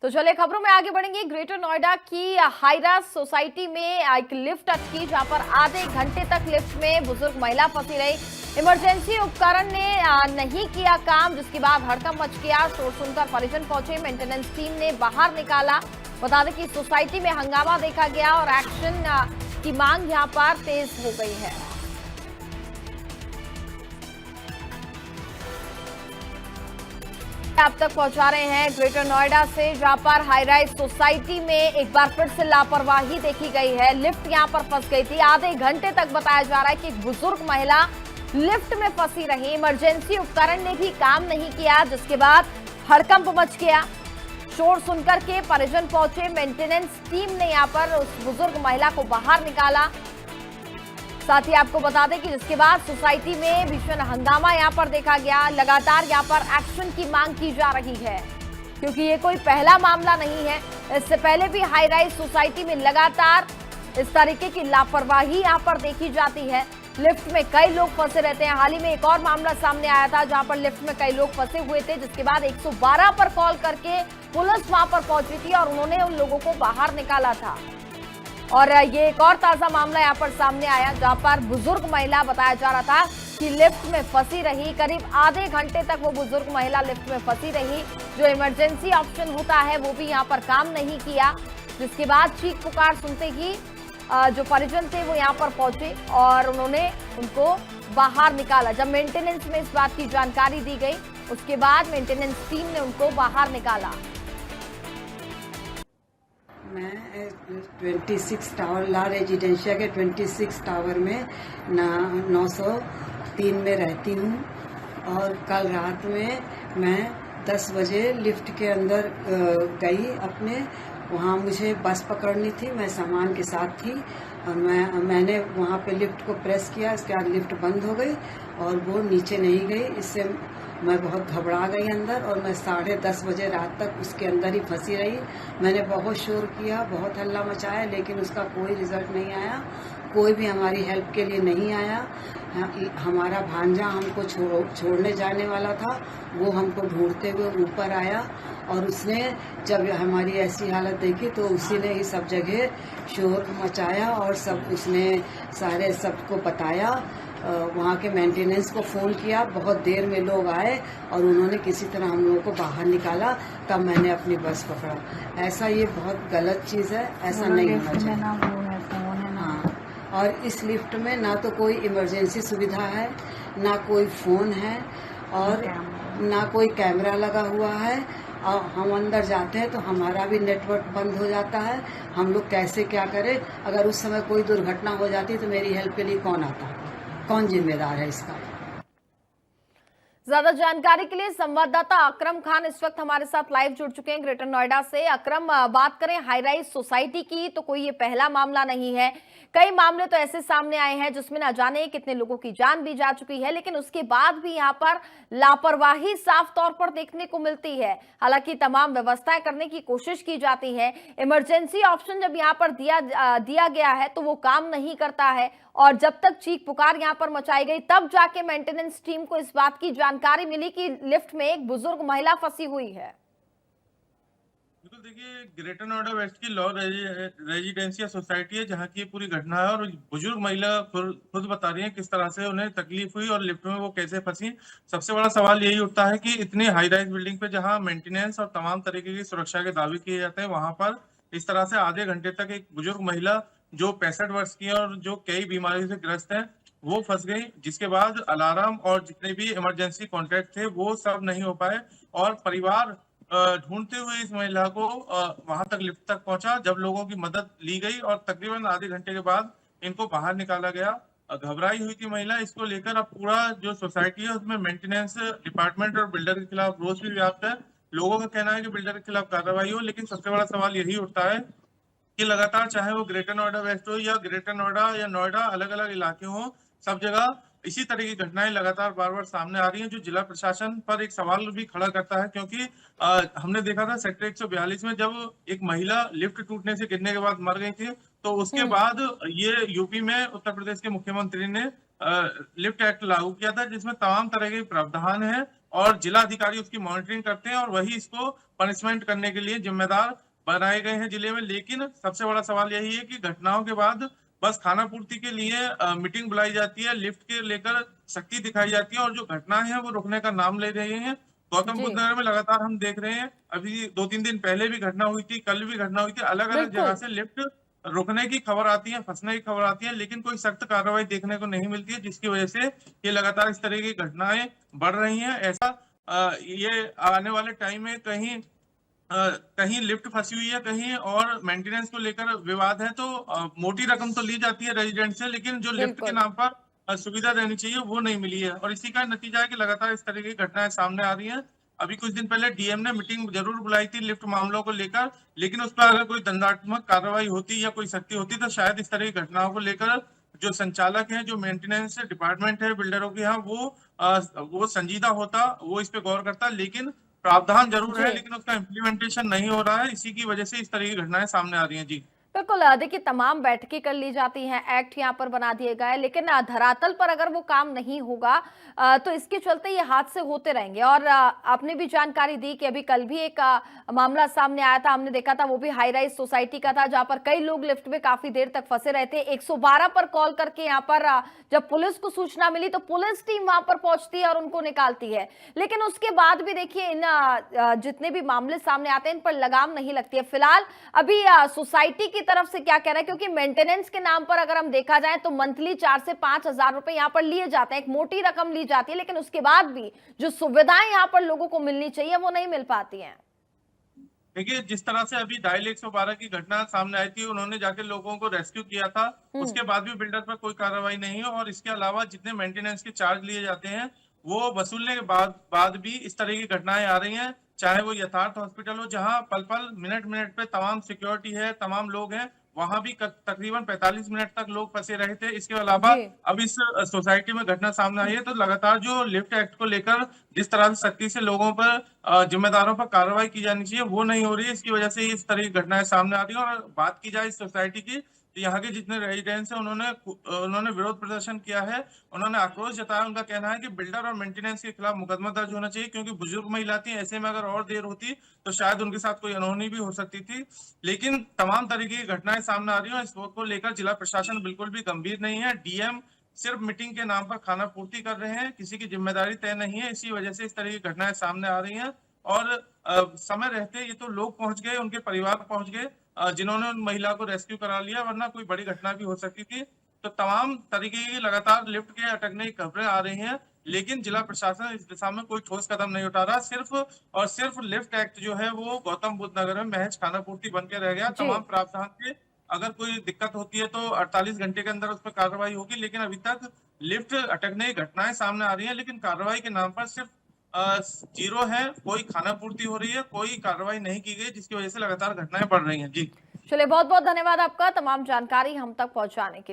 तो चलिए खबरों में आगे बढ़ेंगे। ग्रेटर नोएडा की हाईरास सोसाइटी में एक लिफ्ट अटकी, जहां पर आधे घंटे तक लिफ्ट में बुजुर्ग महिला फंसी रही। इमरजेंसी उपकरण ने नहीं किया काम, जिसके बाद हड़कंप मच गया। शोर सुनकर परिजन पहुंचे, मेंटेनेंस टीम ने बाहर निकाला। बता दें कि सोसाइटी में हंगामा देखा गया और एक्शन की मांग यहां पर तेज हो गई है। आप तक पहुंचा रहे हैं ग्रेटर नोएडा से, जहां पर हाईराइज सोसाइटी में एक बार फिर से लापरवाही देखी गई है। लिफ्ट यहां पर फंस गई थी। आधे घंटे तक बताया जा रहा है कि एक बुजुर्ग महिला लिफ्ट में फंसी रही। इमरजेंसी उपकरण ने भी काम नहीं किया, जिसके बाद हड़कंप मच गया। शोर सुनकर के परिजन पहुंचे, मेंटेनेंस टीम ने यहां पर उस बुजुर्ग महिला को बाहर निकाला। साथ ही आपको बता दें कि जिसके बाद सोसाइटी में भीषण हंगामा यहां पर देखा गया। लगातार यहां पर एक्शन की मांग की जा रही है, क्योंकि ये कोई पहला मामला नहीं है। इससे पहले भी हाई राइज सोसाइटी में लगातार इस तरीके की लापरवाही यहां पर देखी जाती है। लिफ्ट में कई लोग फंसे रहते हैं। हाल ही में एक और मामला सामने आया था, जहां पर लिफ्ट में कई लोग फंसे हुए थे, जिसके बाद 112 पर कॉल करके पुलिस वहां पर पहुंची थी और उन्होंने उन लोगों को बाहर निकाला था। और ये एक और ताजा मामला यहाँ पर सामने आया, जहां पर बुजुर्ग महिला बताया जा रहा था कि लिफ्ट में फंसी रही। करीब आधे घंटे तक वो बुजुर्ग महिला लिफ्ट में फंसी रही। जो इमरजेंसी ऑप्शन होता है वो भी यहाँ पर काम नहीं किया, जिसके बाद चीख पुकार सुनते ही जो परिजन थे वो यहाँ पर पहुंचे और उन्होंने उनको बाहर निकाला। जब मेंटेनेंस में इस बात की जानकारी दी गई, उसके बाद मेंटेनेंस टीम ने उनको बाहर निकाला। मैं 26 टावर ला रेजिडेंशिया के 26 टावर में 903 में रहती हूँ। और कल रात में मैं 10 बजे लिफ्ट के अंदर गई अपने। वहाँ मुझे बस पकड़नी थी, मैं सामान के साथ थी और मैंने वहाँ पे लिफ्ट को प्रेस किया। इसके बाद लिफ्ट बंद हो गई और वो नीचे नहीं गई। इससे मैं बहुत घबरा गई अंदर और मैं 10:30 बजे रात तक उसके अंदर ही फंसी रही। मैंने बहुत शोर किया, बहुत हल्ला मचाया, लेकिन उसका कोई रिजल्ट नहीं आया। कोई भी हमारी हेल्प के लिए नहीं आया। हमारा भांजा हमको छोड़ने जाने वाला था, वो हमको ढूंढते हुए ऊपर आया और उसने जब हमारी ऐसी हालत देखी तो उसी ने ही सब जगह शोर मचाया और उसने सारे सबको बताया। वहाँ के मेंटेनेंस को फ़ोन किया, बहुत देर में लोग आए और उन्होंने किसी तरह हम लोगों को बाहर निकाला। तब मैंने अपनी बस पकड़ा। ऐसा ये बहुत गलत चीज़ है, ऐसा नहीं होना चाहिए। हाँ, और इस लिफ्ट में ना तो कोई इमरजेंसी सुविधा है, ना कोई फ़ोन है और ना कोई कैमरा लगा हुआ है। और हम अंदर जाते हैं तो हमारा भी नेटवर्क बंद हो जाता है। हम लोग कैसे क्या करें? अगर उस समय कोई दुर्घटना हो जाती तो मेरी हेल्प के लिए कौन आता? कौन जिम्मेदार है इसका? ज्यादा जानकारी के लिए संवाददाता अकरम खान इस वक्त हमारे साथ लाइव जुड़ चुके हैं ग्रेटर नोएडा से। अकरम, बात करें हाई राइज सोसाइटी की तो कोई ये पहला मामला नहीं है। कई मामले तो ऐसे सामने आए हैं जिसमें ना जाने कितने लोगों की जान भी जा चुकी है, लेकिन उसके बाद भी यहाँ पर लापरवाही साफ तौर पर देखने को मिलती है। हालांकि तमाम व्यवस्थाएं करने की कोशिश की जाती है। इमरजेंसी ऑप्शन जब यहाँ पर दिया गया है तो वो काम नहीं करता है और जब तक चीख पुकार यहाँ पर मचाई गई, तब जाके मेंटेनेंस टीम को इस बात की जानकारी मिली कि लिफ्ट में एक बुजुर्ग महिला फंसी हुई है। बिल्कुल, देखिए ग्रेटर नोएडा वेस्ट की लॉ रेजिडेंशिया सोसाइटी है, जहाँ की पूरी घटना है और बुजुर्ग महिला खुद बता रही है किस तरह से उन्हें तकलीफ हुई और लिफ्ट में वो कैसे फंसी। सबसे बड़ा सवाल यही उठता है कि इतनी हाई राइज बिल्डिंग पे जहाँ मेंटेनेंस और तमाम तरीके की सुरक्षा के दावे किए जाते हैं, वहां पर इस तरह से आधे घंटे तक एक बुजुर्ग महिला जो 65 वर्ष की है और जो कई बीमारियों से ग्रस्त है, वो फंस गई। जिसके बाद अलार्म और जितने भी इमरजेंसी कॉन्टैक्ट थे वो सब नहीं हो पाए और परिवार ढूंढते हुए इस महिला को वहां तक लिफ्ट तक पहुंचा, जब लोगों की मदद ली गई और तकरीबन आधे घंटे के बाद इनको बाहर निकाला गया। घबराई हुई थी महिला। इसको लेकर अब पूरा जो सोसाइटी है उसमें मेंटेनेंस डिपार्टमेंट और बिल्डर के खिलाफ रोष भी व्याप्त है। लोगों का कहना है कि बिल्डर के खिलाफ कार्रवाई हो, लेकिन सबसे बड़ा सवाल यही उठता है कि लगातार चाहे वो ग्रेटर नोएडा वेस्ट हो या ग्रेटर नोएडा या नोएडा अलग अलग इलाके हो, सब जगह इसी तरह की घटनाएं लगातार बार बार सामने आ रही हैं, जो जिला प्रशासन पर एक सवाल भी खड़ा करता है। क्योंकि हमने देखा था सेक्टर 142 में जब एक महिला लिफ्ट टूटने से गिरने के बाद मर गई थी, तो उसके बाद ये यूपी में उत्तर प्रदेश के मुख्यमंत्री ने लिफ्ट एक्ट लागू किया था, जिसमें तमाम तरह के प्रावधान है और जिला अधिकारी उसकी मॉनिटरिंग करते हैं और वही इसको पनिशमेंट करने के लिए जिम्मेदार बनाए गए हैं जिले में। लेकिन सबसे बड़ा सवाल यही है कि घटनाओं के बाद बस खाना पूर्ति के लिए मीटिंग बुलाई जाती है, लिफ्ट के लेकर सख्ती दिखाई जाती है और जो घटनाएं हैं वो रुकने का नाम ले रही हैं। गौतम जी, बुद्ध नगर में लगातार हम देख रहे हैं, अभी 2-3 दिन पहले भी घटना हुई थी, कल भी घटना हुई थी, अलग अलग जगह बिल्कुल। से लिफ्ट रुकने की खबर आती है, फंसने की खबर आती है, लेकिन कोई सख्त कार्रवाई देखने को नहीं मिलती है, जिसकी वजह से ये लगातार इस तरह की घटनाएं बढ़ रही हैं। ऐसा ये आने वाले टाइम में कहीं लिफ्ट फंसी हुई है, कहीं और मेंटेनेंस को लेकर विवाद है, तो मोटी रकम तो ली जाती है रेजिडेंट से, लेकिन जो लिफ्ट के बिल्कुल। नाम पर सुविधा देनी चाहिए वो नहीं मिली है और इसी का नतीजा है कि लगातार इस तरह की घटनाएं सामने आ रही हैं। अभी कुछ दिन पहले डीएम ने मीटिंग जरूर बुलाई थी लिफ्ट मामलों को लेकर, लेकिन उस पर अगर कोई दंडात्मक कार्रवाई होती या कोई सख्ती होती तो शायद इस तरह की घटनाओं को लेकर जो संचालक हैं, जो मेंटेनेंस डिपार्टमेंट है बिल्डरों के यहाँ, वो संजीदा होता, वो इस पे गौर करता। लेकिन प्रावधान जरूर है, जी। लेकिन उसका इम्प्लीमेंटेशन नहीं हो रहा है, इसी की वजह से इस तरह की घटनाएं सामने आ रही हैं। जी बिल्कुल देखिए तमाम बैठकें कर ली जाती हैं, एक्ट यहाँ पर बना दिए गए, लेकिन धरातल पर अगर वो काम नहीं होगा तो इसके चलते ये हादसे होते रहेंगे। और आपने भी जानकारी दी कि अभी कल भी एक मामला सामने आया था, हमने देखा था, वो भी हाई राइज सोसाइटी का था, जहां पर कई लोग लिफ्ट में काफी देर तक फंसे रहे थे। 112 पर कॉल करके यहाँ पर जब पुलिस को सूचना मिली तो पुलिस टीम वहां पर पहुंचती है और उनको निकालती है, लेकिन उसके बाद भी देखिए इन जितने भी मामले सामने आते हैं इन पर लगाम नहीं लगती है। फिलहाल अभी सोसाइटी की तरफ से क्या कह रहा है, क्योंकि मेंटेनेंस के नाम पर अगर हम देखा जाए तो मंथली 4 से 5 हजार रुपए यहाँ पर लिए जाते हैं, एक मोटी रकम ली जाती है, लेकिन उसके बाद भी जो सुविधाएं यहाँ पर लोगों को मिलनी चाहिए वो नहीं मिल पाती हैं। देखिए, जिस तरह से अभी डायल 112 की घटना सामने आई थी, उन्होंने जाके लोगों को रेस्क्यू किया था, उसके बाद भी बिल्डर पर कोई कार्रवाई नहीं है और इसके अलावा जितने मेंटेनेंस के चार्ज लिए जाते हैं वो वसूलने के बाद भी इस तरह की घटनाएं आ रही हैं। चाहे वो यथार्थ हॉस्पिटल हो, जहां पल पल मिनट मिनट पे तमाम सिक्योरिटी है, तमाम लोग हैं, वहां भी तकरीबन 45 मिनट तक लोग फंसे रहे थे। इसके अलावा जी अब इस सोसाइटी में घटना सामने आई है, तो लगातार जो लिफ्ट एक्ट को लेकर जिस तरह से सख्ती से लोगों पर जिम्मेदारों पर कार्रवाई की जानी चाहिए वो नहीं हो रही है। इसकी वजह से इस तरह की घटनाएं सामने आ रही है। और बात की जाए इस सोसाइटी की, तो यहाँ के जितने रेजिडेंट्स हैं उन्होंने विरोध प्रदर्शन किया है, उन्होंने आक्रोश जताया। उनका कहना है कि बिल्डर और मेंटेनेंस के खिलाफ मुकदमा दर्ज होना चाहिए, क्योंकि बुजुर्ग महिला थी, ऐसे में अगर और देर होती तो शायद उनके साथ कोई अनहोनी भी हो सकती थी। लेकिन तमाम तरीके की घटनाएं सामने आ रही हैं, इस को लेकर जिला प्रशासन बिल्कुल भी गंभीर नहीं है। डीएम सिर्फ मीटिंग के नाम पर खाना पूर्ति कर रहे हैं, किसी की जिम्मेदारी तय नहीं है, इसी वजह से इस तरह की घटनाएं सामने आ रही हैं। और समय रहते ये तो लोग पहुंच गए, उनके परिवार पहुंच गए, जिन्होंने उन महिला को रेस्क्यू करा लिया, वरना कोई बड़ी घटना भी हो सकती थी। तो तमाम तरीके की लगातार लिफ्ट के अटकने की खबरें आ रही हैं, लेकिन जिला प्रशासन इस दिशा में कोई ठोस कदम नहीं उठा रहा। सिर्फ और सिर्फ लिफ्ट एक्ट जो है वो गौतम बुद्ध नगर में महज खानापूर्ति बन के रह गया। जी तमाम प्रावधान के अगर कोई दिक्कत होती है तो 48 घंटे के अंदर उस पर कार्रवाई होगी, लेकिन अभी तक लिफ्ट अटकने की घटनाएं सामने आ रही हैं, लेकिन कार्रवाई के नाम पर सिर्फ जीरो है। कोई खाना पूर्ति हो रही है, कोई कार्रवाई नहीं की गई, जिसकी वजह से लगातार घटनाएं बढ़ रही हैं। जी चलिए, बहुत बहुत धन्यवाद आपका तमाम जानकारी हम तक पहुंचाने के लिए।